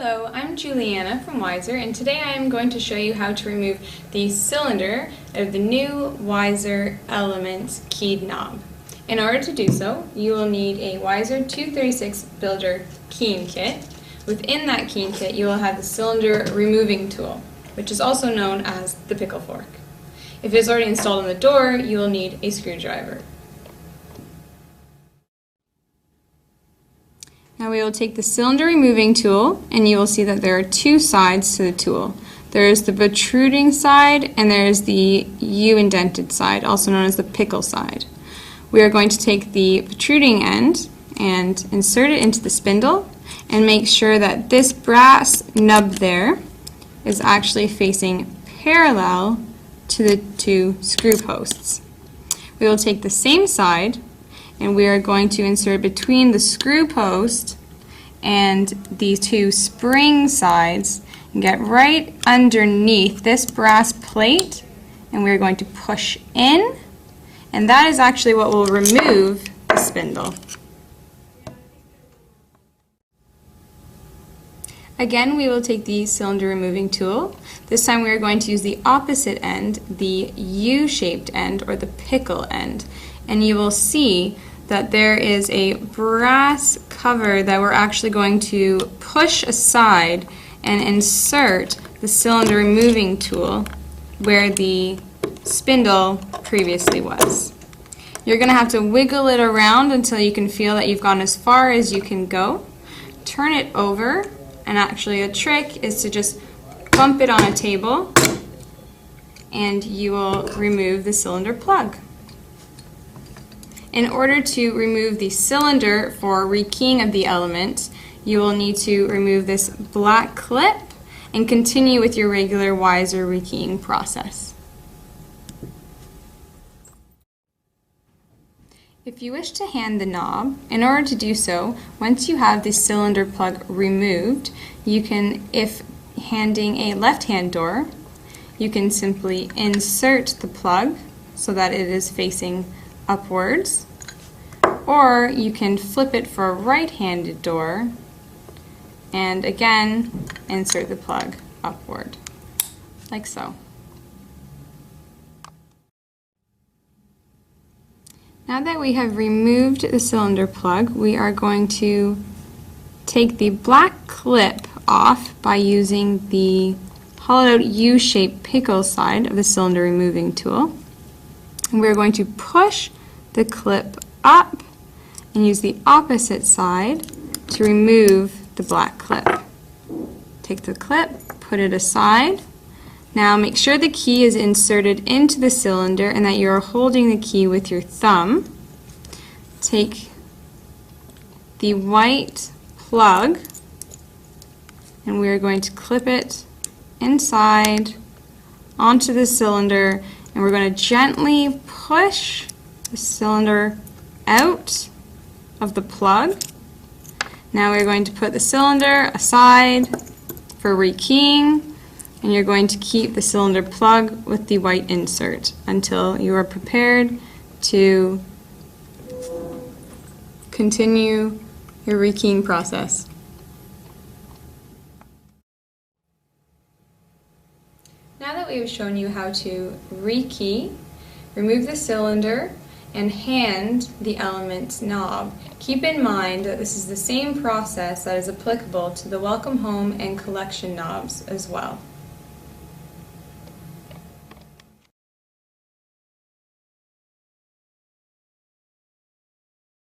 Hello, I'm Juliana from Weiser, and today I am going to show you how to remove the cylinder of the new Weiser Elements keyed knob. In order to do so, you will need a Weiser 236 Builder keying kit. Within that keying kit, you will have the cylinder removing tool, which is also known as the pickle fork. If it is already installed on the door, you will need a screwdriver. Now we will take the cylinder removing tool, and you will see that there are two sides to the tool. There is the protruding side and there is the U-indented side, also known as the pickle side. We are going to take the protruding end and insert it into the spindle and make sure that this brass nub there is actually facing parallel to the two screw posts. We will take the same side and we are going to insert between the screw post and these two spring sides and get right underneath this brass plate, and we're going to push in, and that is actually what will remove the spindle. Again, we will take the cylinder removing tool. This time we are going to use the opposite end, the U-shaped end or the pickle end, and you will see that there is a brass cover that we're actually going to push aside and insert the cylinder removing tool where the spindle previously was. You're going to have to wiggle it around until you can feel that you've gone as far as you can go. Turn it over, and actually a trick is to just bump it on a table and you will remove the cylinder plug. In order to remove the cylinder for rekeying of the element, you will need to remove this black clip and continue with your regular Weiser rekeying process. If you wish to hand the knob, in order to do so, once you have the cylinder plug removed, you can, if handing a left-hand door, you can simply insert the plug so that it is facing upwards, or you can flip it for a right-handed door and again insert the plug upward, like so. Now that we have removed the cylinder plug, we are going to take the black clip off by using the hollowed out U-shaped pickle side of the cylinder removing tool. And we're going to push the clip up and use the opposite side to remove the black clip. Take the clip, put it aside. Now make sure the key is inserted into the cylinder and that you are holding the key with your thumb. Take the white plug and we are going to clip it inside onto the cylinder, and we're going to gently push the cylinder out of the plug. Now we're going to put the cylinder aside for rekeying, and you're going to keep the cylinder plug with the white insert until you are prepared to continue your rekeying process. Now that we have shown you how to rekey, remove the cylinder, and hand the Elements knob, keep in mind that this is the same process that is applicable to the Welcome Home and Collection knobs as well.